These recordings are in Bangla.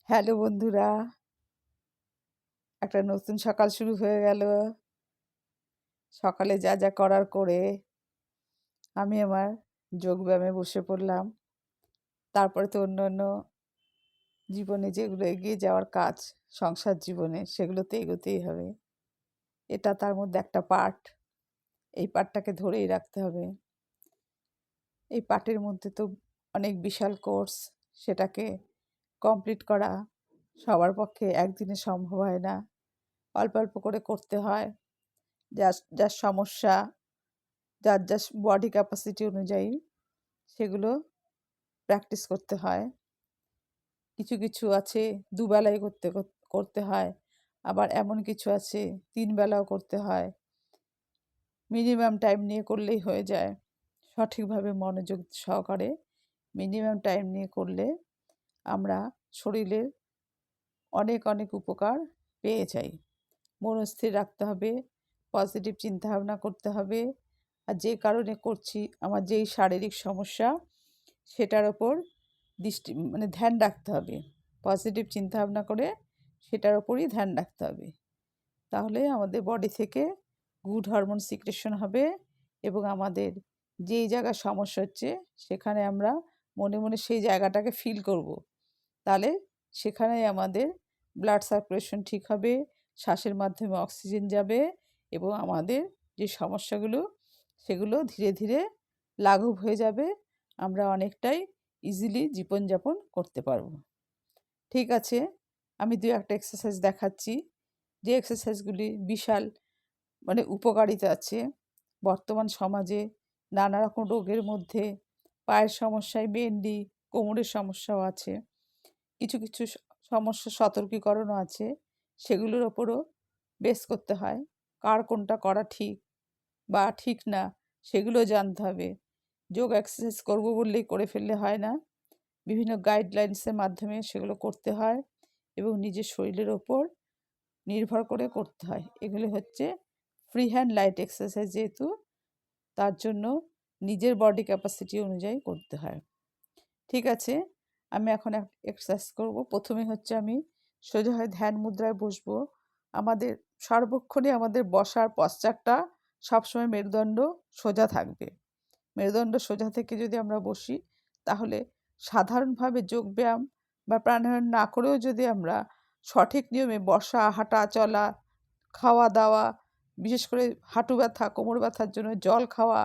হ্যালো বন্ধুরা, একটা নতুন সকাল শুরু হয়ে গেল। সকালে যা যা করার করে আমি আমার যোগব্যায়ামে বসে পড়লাম। তারপরে তো অন্যান্য জীবনে যেগুলো এগিয়ে যাওয়ার কাজ, সংসার জীবনে সেগুলোতে এগোতেই হবে। এটা তার মধ্যে একটা পার্ট। এই পার্টটাকে ধরেই রাখতে হবে। এই পার্টের মধ্যে তো অনেক বিশাল কোর্স, সেটাকে কমপ্লিট করা সবার পক্ষে একদিনে সম্ভব হয় না। অল্প অল্প করে করতে হয়। যার যার সমস্যা, যার যার বডি ক্যাপাসিটি অনুযায়ী সেগুলো প্র্যাকটিস করতে হয়। কিছু কিছু আছে দুবেলাই করতে হয়, আবার এমন কিছু আছে 3 বেলাও করতে হয়। মিনিমাম টাইম নিয়ে করলেই হয়ে যায়। সঠিকভাবে মনোযোগ সহকারে মিনিমাম টাইম নিয়ে করলে আমরা শরীরের অনেক অনেক উপকার পেয়ে যাই। মন স্থির রাখতে হবে, পজিটিভ চিন্তাভাবনা করতে হবে। আর যে কারণে করছি, আমার যেই শারীরিক সমস্যা সেটার ওপর ধ্যান রাখতে হবে। পজিটিভ চিন্তাভাবনা করে সেটার ওপরই ধ্যান রাখতে হবে। তাহলে আমাদের বডি থেকে গুড হরমোন সিক্রেশন হবে এবং আমাদের যেই জায়গায় সমস্যা হচ্ছে সেখানে আমরা মনে মনে সেই জায়গাটাকে ফিল করব। তাহলে সেখানেই আমাদের ব্লাড সার্কুলেশন ঠিক হবে, শ্বাসের মাধ্যমে অক্সিজেন যাবে এবং আমাদের যে সমস্যাগুলো সেগুলো ধীরে ধীরে লাঘব হয়ে যাবে। আমরা অনেকটাই ইজিলি জীবনযাপন করতে পারবো। ঠিক আছে, আমি 2-1টা এক্সারসাইজ দেখাচ্ছি, যে এক্সারসাইজগুলি বিশাল উপকারিতা আছে। বর্তমান সমাজে নানা রকম রোগের মধ্যে পায়ের সমস্যায় মেনলি কোমরের সমস্যাও আছে। কিছু কিছু সমস্যা সতর্কীকরণও আছে, সেগুলোর ওপরও বেস করতে হয়। কার কোনটা করা ঠিক বা ঠিক না সেগুলো জানতে হবে। যোগ এক্সারসাইজ করব বললেই করে ফেললে হয় না, বিভিন্ন গাইডলাইন্সের মাধ্যমে সেগুলো করতে হয় এবং নিজের শরীরের ওপর নির্ভর করে করতে হয়। এগুলো হচ্ছে ফ্রি হ্যান্ড লাইট এক্সারসাইজ, যেহেতু তার জন্য নিজের বডি ক্যাপাসিটি অনুযায়ী করতে হয়। ঠিক আছে, আমি এখন এক্সারসাইজ করব। প্রথমে হচ্ছে আমি সোজা হয়ে ধ্যান মুদ্রায় বসবো। আমাদের সর্বক্ষণে আমাদের বসার পশ্চারটা সবসময় মেরুদণ্ড সোজা থাকবে। মেরুদণ্ড সোজা থেকে যদি আমরা বসি, তাহলে সাধারণভাবে যোগব্যায়াম বা প্রাণায়াম না করেও যদি আমরা সঠিক নিয়মে বসা, হাঁটা, চলা, খাওয়া দাওয়া, বিশেষ করে হাঁটু ব্যথা, কোমর ব্যথার জন্য জল খাওয়া,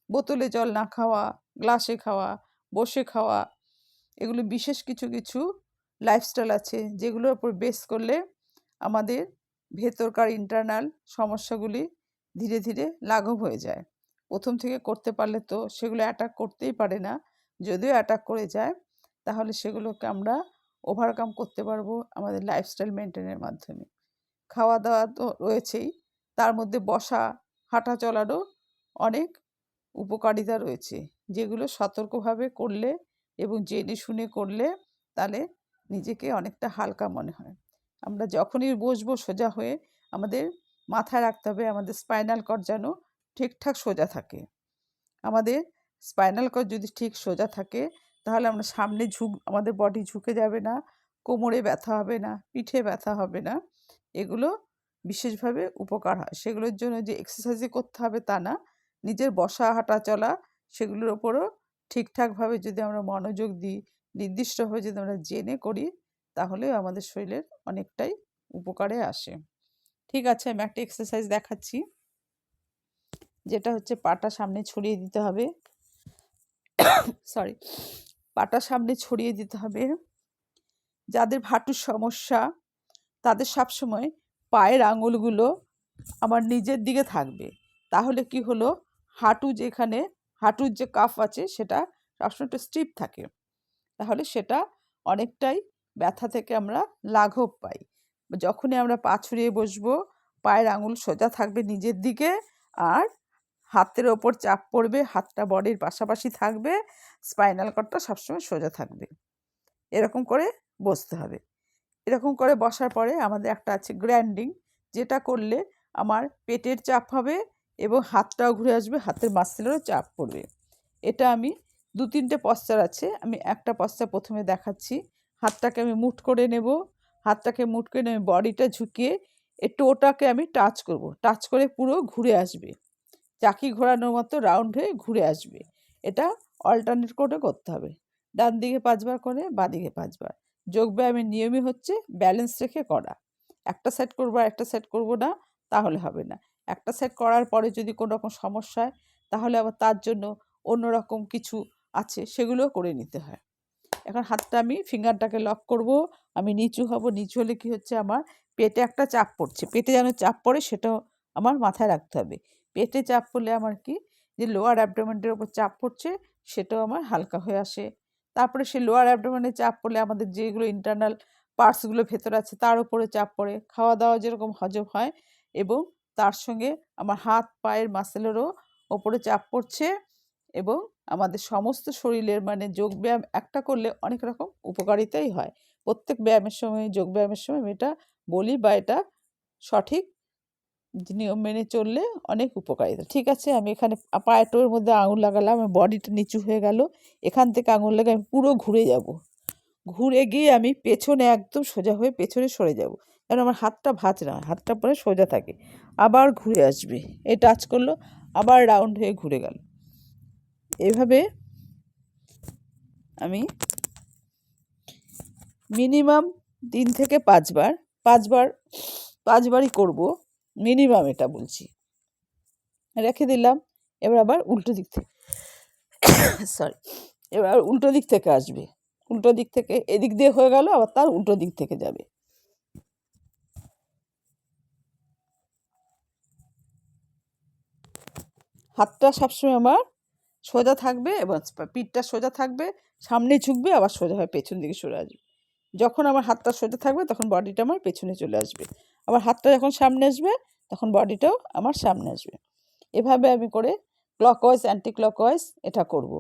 বোতলে জল না খাওয়া, গ্লাসে খাওয়া, বসে খাওয়া, এগুলো বিশেষ কিছু কিছু লাইফস্টাইল আছে যেগুলোর উপর বেস করলে আমাদের ভেতরকার ইন্টারনাল সমস্যাগুলি ধীরে ধীরে লাঘব হয়ে যায়। প্রথম থেকে করতে পারলে তো সেগুলো অ্যাটাক করতেই পারে না। যদিও অ্যাটাক করে যায়, তাহলে সেগুলোকে আমরা ওভারকাম করতে পারবো আমাদের লাইফস্টাইল মেনটেনের মাধ্যমে। খাওয়া দাওয়া তো রয়েছেই, তার মধ্যে বসা, হাঁটা চলারও অনেক উপকারিতা রয়েছে, যেগুলো সতর্কভাবে করলে এবং জেনে শুনে করলে তাহলে নিজেকে অনেকটা হালকা মনে হয়। আমরা যখনই বসবো সোজা হয়ে আমাদের মাথায় রাখতে হবে আমাদের স্পাইনাল কর্ড যেন ঠিকঠাক সোজা থাকে। আমাদের স্পাইনাল কর্ড যদি ঠিক সোজা থাকে, তাহলে আমরা সামনে আমাদের বডি ঝুঁকে যাবে না, কোমরে ব্যথা হবে না, পিঠে ব্যথা হবে না। এগুলো বিশেষভাবে উপকার হয়। সেগুলোর জন্য যে এক্সারসাইজই করতে হবে তা না, নিজের বসা, হাঁটা, চলা সেগুলোর ওপরও ঠিকঠাকভাবে যদি আমরা মনোযোগ দিই, নির্দিষ্টভাবে যদি আমরা জেনে করি, তাহলেও আমাদের শরীরের অনেকটাই উপকারে আসে। ঠিক আছে, আমি একটা এক্সারসাইজ দেখাচ্ছি, যেটা হচ্ছে পাটা সামনে ছড়িয়ে দিতে হবে। সরি, পাটা সামনে ছড়িয়ে দিতে হবে। যাদের হাঁটুর সমস্যা তাদের সবসময় পায়ের আঙুলগুলো আমার নিজের দিকে থাকবে। তাহলে কি হলো, হাঁটুর যে কাফ আছে সেটা সবসময় একটু স্টিফ থাকে। তাহলে সেটা অনেকটাই ব্যথা থেকে আমরা লাঘব পাই। যখনই আমরা পা ছড়িয়ে বসবো, পায়ের আঙুল সোজা থাকবে নিজের দিকে, আর হাতের ওপর চাপ পড়বে, হাতটা বডির পাশাপাশি থাকবে, স্পাইনাল কর্ডটা সবসময় সোজা থাকবে। এরকম করে বসতে হবে। এরকম করে বসার পরে আমাদের একটা আছে গ্র্যান্ডিং, যেটা করলে আমার পেটের চাপ হবে এবং হাতটাও ঘুরে আসবে, হাতের মাসেলেরও চাপ পড়বে। এটা আমি 2-3টে পশ্চার আছে, আমি একটা পশ্চার প্রথমে দেখাচ্ছি। হাতটাকে আমি মুঠ করে নেব। হাতটাকে মুঠ করে নিয়ে বডিটা ঝুঁকিয়ে একটু ওটাকে আমি টাচ করব। টাচ করে পুরো ঘুরে আসবে। চাকি ঘোরানোর মতো রাউন্ড হয়ে ঘুরে আসবে। এটা অল্টারনেট করে করতে হবে। ডান দিকে ৫ বার করে বাঁ দিকে ৫ বার। যোগব্যায়ামের নিয়মই হচ্ছে ব্যালেন্স রেখে করা। একটা সাইড করব আর একটা সাইড করব না, তাহলে হবে না। একটা সাইড করার পরে যদি কোনো রকম সমস্যা হয়, তাহলে আবার তার জন্য অন্যরকম কিছু আছে, সেগুলোও করে নিতে হয়। এখন হাতটা আমি ফিঙ্গারটাকে লক করব। আমি নিচু হব। নিচু হলে কি হচ্ছে, আমার পেটে একটা চাপ পড়ছে। পেটে যেন চাপ পড়ে সেটাও আমার মাথায় রাখতে হবে। পেটে চাপ পড়লে আমার কি, যে লোয়ার অ্যাবডোমেনের ওপর চাপ পড়ছে সেটাও আমার হালকা হয়ে আসে। তারপরে সেই লোয়ার অ্যাবডোমেনে চাপ পড়লে আমাদের যেগুলো ইন্টারনাল পার্টসগুলো ভেতরে আছে তার উপরে চাপ পড়ে, খাওয়া দাওয়া যেরকম হজম হয়, এবং তার সঙ্গে আমার হাত পায়ের মাসেলেরও ওপরে চাপ পড়ছে। এবং আমাদের সমস্ত শরীরের মানে যোগব্যায়াম একটা করলে অনেক রকম উপকারিতাই হয়। প্রত্যেক ব্যায়ামের সময়, যোগব্যায়ামের সময় আমি এটা বলি, বা এটা সঠিক নিয়ম মেনে চললে অনেক উপকারিতা। ঠিক আছে, আমি এখানে পায়ের মধ্যে আঙুল লাগালাম, আমার বডিটা নিচু হয়ে গেল। এখান থেকে আঙুল লাগিয়ে আমি পুরো ঘুরে যাব। ঘুরে গিয়ে আমি পেছনে একদম সোজা হয়ে পেছনে সরে যাব, কারণ আমার হাতটা ভাঁজ না, হাতটা পরে সোজা থাকে। আবার ঘুরে আসবে, এই টাচ করলো, আবার রাউন্ড হয়ে ঘুরে গেল। এভাবে আমি মিনিমাম ৩ থেকে ৫ বার, ৫ বারই করব মিনিমাম, এটা বলছি। রেখে দিলাম। এবার আবার উল্টো দিক থেকে সরি এবার উল্টো দিক থেকে আসবে। উল্টো দিক থেকে এদিক দিয়ে হয়ে গেল, আবার তার উল্টো দিক থেকে যাবে। হাতটা সবসময় আমার সোজা থাকবে এবং পিঠটা সোজা থাকবে, সামনে ঝুঁকবে, আবার সোজা হয়ে পেছন দিকে সরে আসবে। যখন আমার হাতটা সোজা থাকবে তখন বডিটা আমার পেছনে চলে আসবে। আবার হাতটা যখন সামনে আসবে তখন বডিটাও আমার সামনে আসবে। এভাবে আমি করে ক্লকওয়াইজ অ্যান্টি ক্লকওয়াইজ এটা করব।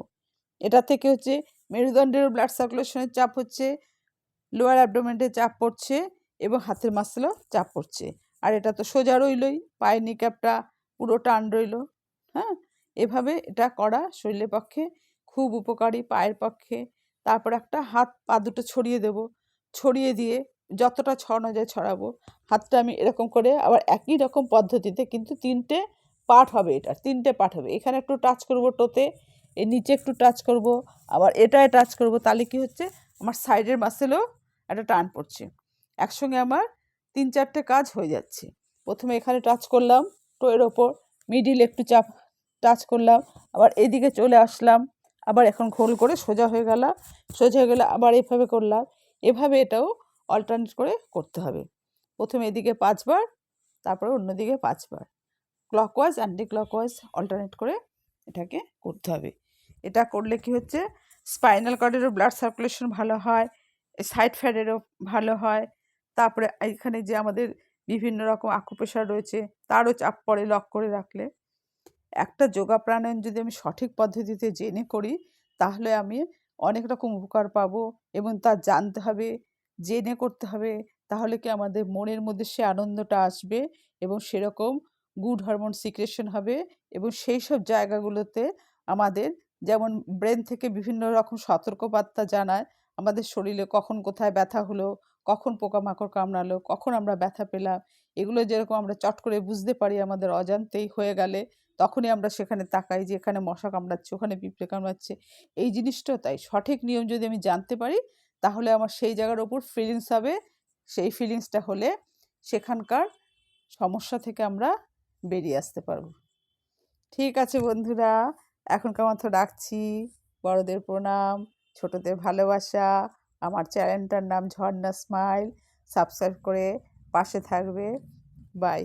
এটা থেকে হচ্ছে মেরুদণ্ডেরও ব্লাড সার্কুলেশনের চাপ হচ্ছে, লোয়ার অ্যাবডোমেনের চাপ পড়ছে, এবং হাতের মাসেলও চাপ পড়ছে। আর এটা তো সোজা রইলই, পায়ের নিক্যাপটা পুরো টান রইল। হ্যাঁ, এভাবে এটা করা শরীরের পক্ষে খুব উপকারী, পায়ের পক্ষে। তারপর একটা হাত পা দুটো ছড়িয়ে দেব। ছড়িয়ে দিয়ে যতটা ছড়ানো যায় ছড়াবো। হাতটা আমি এরকম করে আবার একই রকম পদ্ধতিতে, কিন্তু ৩টে পার্ট হবে, এটা ৩টে পার্ট হবে। এখানে একটু টাচ করব টোতে, এর নিচে একটু টাচ করব, আবার এটায় টাচ করব। তাহলে কি হচ্ছে, আমার সাইডের মাসেলও একটা টান পড়ছে। একসঙ্গে আমার ৩-৪টে কাজ হয়ে যাচ্ছে। প্রথমে এখানে টাচ করলাম টোয়ের ওপর, মিডিল একটু চাপ টাচ করলাম, আবার এদিকে চলে আসলাম, আবার এখন ঘোল করে সোজা হয়ে গেলাম। সোজা হয়ে গেলে আবার এভাবে করলাম। এভাবে এটাও অল্টারনেট করে করতে হবে। প্রথমে এদিকে ৫ বার, তারপরে অন্যদিকে ৫ বার, ক্লকওয়াইজ অ্যান্টি ক্লকওয়াইজ অল্টারনেট করে এটাকে করতে হবে। এটা করলে কি হচ্ছে, স্পাইনাল কর্ডেরও ব্লাড সার্কুলেশন ভালো হয়, সাইড ফ্যাটেরও ভালো হয়। তারপরে এখানে যে আমাদের বিভিন্ন রকম আকুপ্রেশার রয়েছে তারও চাপ পড়ে লক করে রাখলে। একটা যোগা প্রাণায়াম যদি আমি সঠিক পদ্ধতিতে জেনে করি, তাহলে আমি অনেক রকম উপকার পাবো, এবং তা জানতে হবে, জেনে করতে হবে। তাহলে কি আমাদের মনের মধ্যে সে আনন্দটা আসবে, এবং সেরকম গুড হরমোন সিক্রেশন হবে, এবং সেই সব জায়গাগুলোতে আমাদের, যেমন ব্রেন থেকে বিভিন্ন রকম সতর্কবার্তা জানায় আমাদের শরীরে, কখন কোথায় ব্যথা হলো, কখন পোকামাকড় কামড়ালো, কখন আমরা ব্যথা পেলাম, এগুলো যেরকম আমরা চট করে বুঝতে পারি আমাদের অজান্তেই হয়ে গেলে, তখনই আমরা সেখানে তাকাই যে এখানে মশা কামড়াচ্ছে, ওখানে পিঁপড়ে কামড়াচ্ছে। এই জিনিসটাও তাই, সঠিক নিয়ম যদি আমি জানতে পারি, তাহলে আমার সেই জায়গার ওপর ফিলিংস হবে। সেই ফিলিংসটা হলে সেখানকার সমস্যা থেকে আমরা বেরিয়ে আসতে পারবো। ঠিক আছে বন্ধুরা, এখনকার মতো রাখছি। বড়দের প্রণাম, ছোটদের ভালোবাসা। আমার চ্যানেলটার নাম ঝর্ণা স্মাইল। সাবস্ক্রাইব করে পাশে থাকবে। বাই।